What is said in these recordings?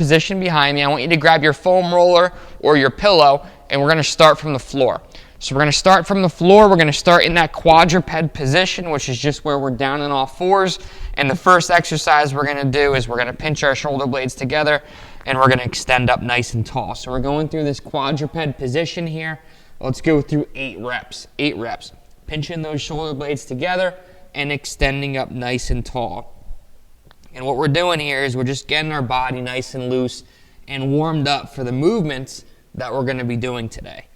position behind me. I want you to grab your foam roller or your pillow, and we're going to start from the floor. So we're going to start from the floor. We're going to start in that quadruped position, which is just where we're down on all fours. And the first exercise we're going to do is we're going to pinch our shoulder blades together, and we're going to extend up nice and tall. So we're going through this quadruped position here. Let's go through 8 reps. 8 reps. Pinching those shoulder blades together and extending up nice and tall. And what we're doing here is we're just getting our body nice and loose and warmed up for the movements that we're going to be doing today.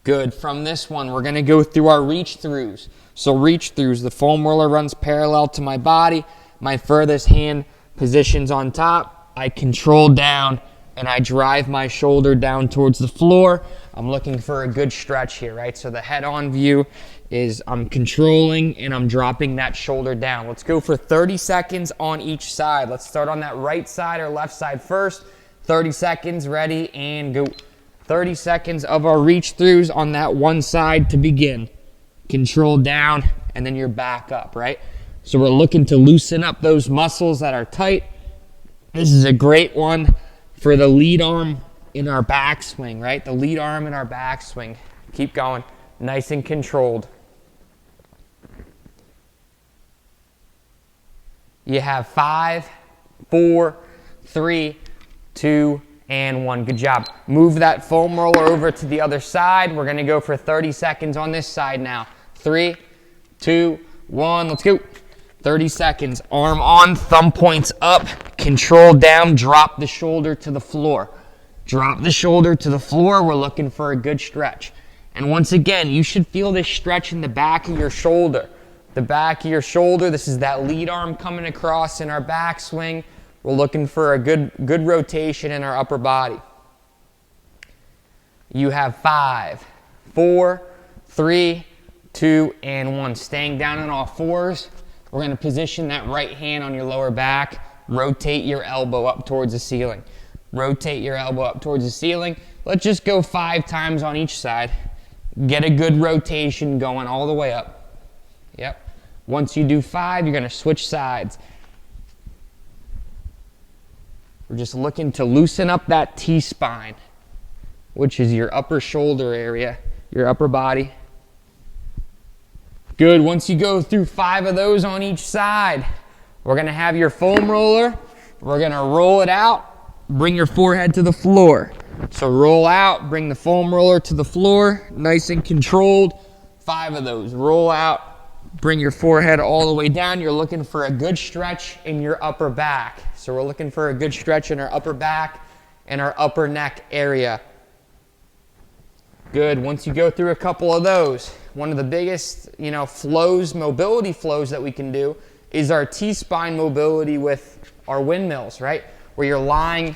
Good. From this one, we're going to go through our reach throughs. So reach throughs, the foam roller runs parallel to my body. My furthest hand positions on top. I control down and I drive my shoulder down towards the floor. I'm looking for a good stretch here, right? So the head-on view is I'm controlling and I'm dropping that shoulder down. Let's go for 30 seconds on each side. Let's start on that right side or left side first. 30 seconds, ready, and go. 30 seconds of our reach throughs on that one side to begin. Control down, and then you're back up, right? So we're looking to loosen up those muscles that are tight. This is a great one for the lead arm in our backswing, right? The lead arm in our backswing. Keep going, nice and controlled. You have 5, 4, 3, 2, and 1. Good job. Move that foam roller over to the other side. We're going to go for 30 seconds on this side now. 3, 2, 1. Let's go. 30 seconds. Arm on, thumb points up, control down, drop the shoulder to the floor. Drop the shoulder to the floor. We're looking for a good stretch. And once again, you should feel this stretch in the back of your shoulder. The back of your shoulder, this is that lead arm coming across in our backswing. We're looking for a good rotation in our upper body. You have 5, 4, 3, 2, and 1. Staying down on all fours. We're going to position that right hand on your lower back. Rotate your elbow up towards the ceiling. Rotate your elbow up towards the ceiling. Let's just go 5 times on each side. Get a good rotation going all the way up. Yep. Once you do 5, you're going to switch sides. We're just looking to loosen up that T-spine, which is your upper shoulder area, your upper body. Good. Once you go through 5 of those on each side, we're going to have your foam roller. We're going to roll it out. Bring your forehead to the floor. So roll out, bring the foam roller to the floor, nice and controlled. 5 of those. Roll out. Bring your forehead all the way down. You're looking for a good stretch in your upper back. So we're looking for a good stretch in our upper back and our upper neck area. Good. Once you go through a couple of those, one of the biggest, flows, mobility flows that we can do is our T-spine mobility with our windmills, right? Where you're lying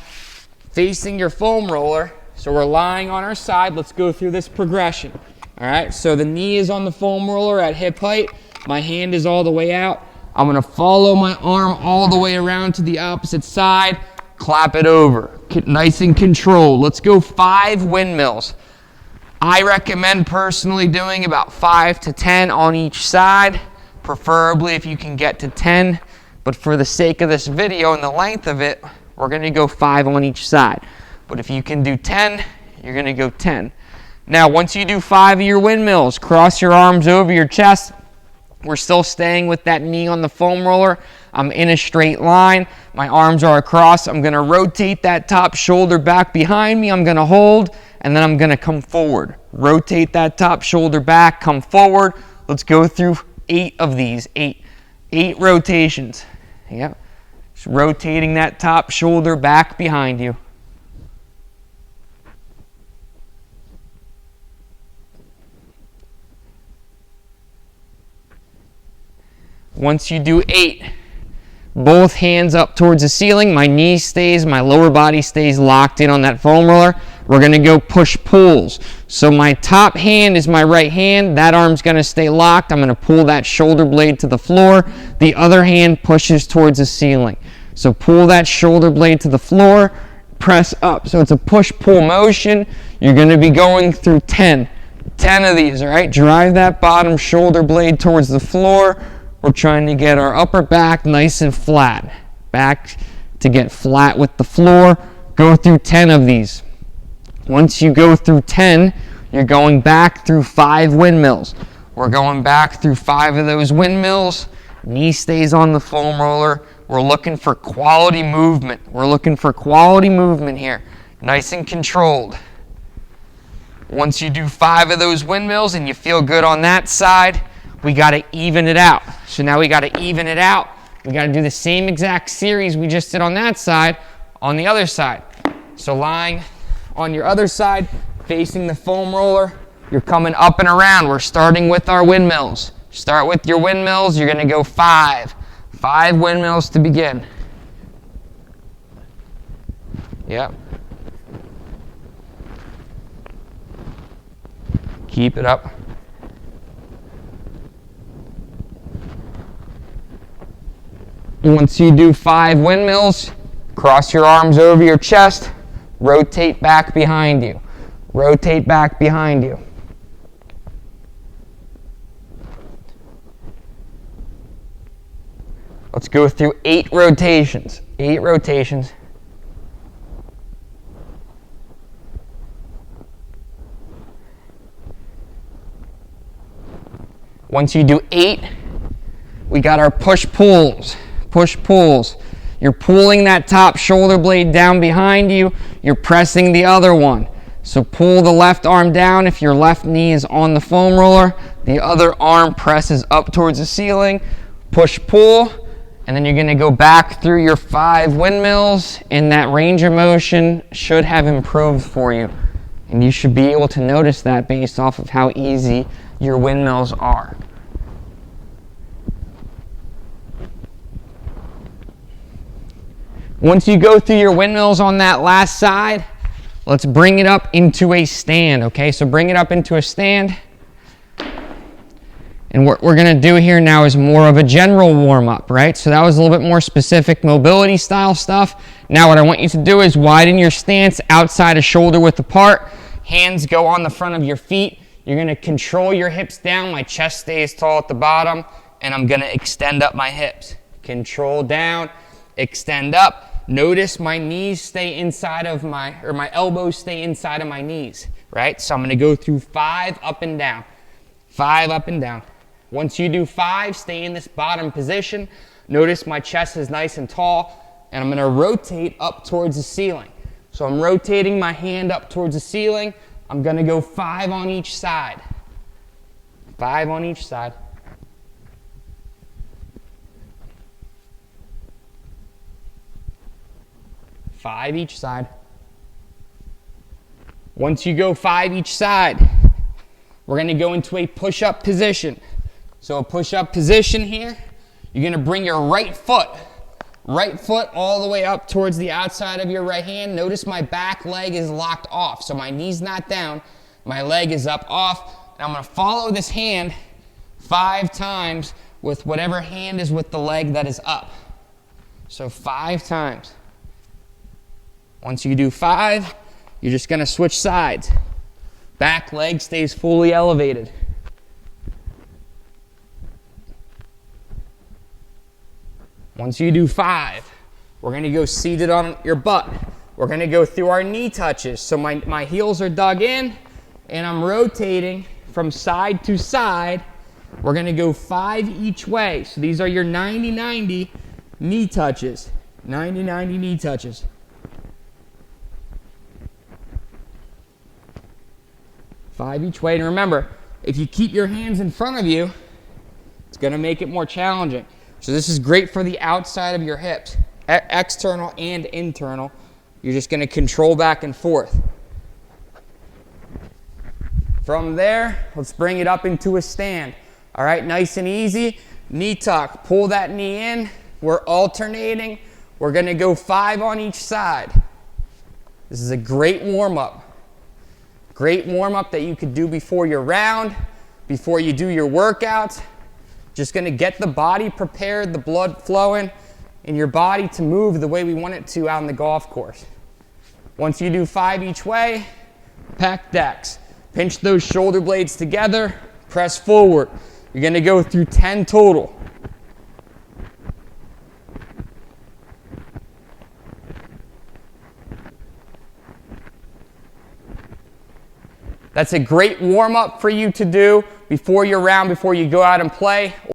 facing your foam roller. So we're lying on our side. Let's go through this progression. All right. So the knee is on the foam roller at hip height. My hand is all the way out. I'm going to follow my arm all the way around to the opposite side. Clap it over. Nice and controlled. Let's go 5 windmills. I recommend personally doing about 5 to 10 on each side, preferably if you can get to 10. But for the sake of this video and the length of it, we're going to go 5 on each side. But if you can do 10, you're going to go 10. Now, once you do 5 of your windmills, cross your arms over your chest. We're still staying with that knee on the foam roller. I'm in a straight line. My arms are across. I'm going to rotate that top shoulder back behind me. I'm going to hold, and then I'm going to come forward. Rotate that top shoulder back, come forward. Let's go through 8 of these. 8 rotations. Yep. Just rotating that top shoulder back behind you. Once you do 8, both hands up towards the ceiling. My knee stays, my lower body stays locked in on that foam roller. We're going to go push-pulls. So my top hand is my right hand. That arm's going to stay locked. I'm going to pull that shoulder blade to the floor. The other hand pushes towards the ceiling. So pull that shoulder blade to the floor, press up. So it's a push-pull motion. You're going to be going through 10 of these, all right? Drive that bottom shoulder blade towards the floor. We're trying to get our upper back nice and flat. Back to get flat with the floor. Go through 10 of these. Once you go through 10, you're going back through 5 windmills. We're going back through 5 of those windmills. Knee stays on the foam roller. We're looking for quality movement. We're looking for quality movement here. Nice and controlled. Once you do 5 of those windmills and you feel good on that side, we got to even it out. So now we got to even it out. We got to do the same exact series we just did on that side on the other side. So lying on your other side, facing the foam roller, you're coming up and around. We're starting with our windmills. Start with your windmills. You're going to go 5. 5 windmills to begin. Yep. Keep it up. Once you do 5 windmills, cross your arms over your chest, rotate back behind you. Rotate back behind you. Let's go through 8 rotations. 8 rotations. Once you do 8, we got our push-pulls. Push-pulls. You're pulling that top shoulder blade down behind you. You're pressing the other one. So pull the left arm down if your left knee is on the foam roller. The other arm presses up towards the ceiling. Push-pull. And then you're going to go back through your 5 windmills, and that range of motion should have improved for you. And you should be able to notice that based off of how easy your windmills are. Once you go through your windmills on that last side, let's bring it up into a stand, okay? So bring it up into a stand. And what we're going to do here now is more of a general warm-up, right? So that was a little bit more specific mobility style stuff. Now what I want you to do is widen your stance outside of shoulder width apart. Hands go on the front of your feet. You're going to control your hips down. My chest stays tall at the bottom, and I'm going to extend up my hips. Control down, extend up. Notice my knees stay inside of my elbows stay inside of my knees, right? So I'm going to go through 5 up and down. 5 up and down. Once you do 5, stay in this bottom position. Notice my chest is nice and tall, and I'm going to rotate up towards the ceiling. So I'm rotating my hand up towards the ceiling. I'm going to go 5 on each side. 5 on each side. Five each side. Once you go 5 each side, we're going to go into a push-up position. So a push-up position here, you're going to bring your right foot all the way up towards the outside of your right hand. Notice my back leg is locked off, so my knee's not down, my leg is up off, and I'm going to follow this hand 5 times with whatever hand is with the leg that is up. So 5 times. Once you do 5, you're just going to switch sides. Back leg stays fully elevated. Once you do 5, we're going to go seated on your butt. We're going to go through our knee touches. So my heels are dug in, and I'm rotating from side to side. We're going to go 5 each way. So these are your 90-90 knee touches. 90-90 knee touches. Five each way. And remember, if you keep your hands in front of you, it's going to make it more challenging. So this is great for the outside of your hips, external and internal. You're just going to control back and forth. From there, let's bring it up into a stand. All right, nice and easy. Knee tuck. Pull that knee in. We're alternating. We're going to go 5 on each side. This is a great warm-up. Great warm-up that you could do before your round, before you do your workouts. Just going to get the body prepared, the blood flowing, and your body to move the way we want it to out on the golf course. Once you do 5 each way, pec decks. Pinch those shoulder blades together, press forward. You're going to go through 10 total. That's a great warm-up for you to do before your round, before you go out and play.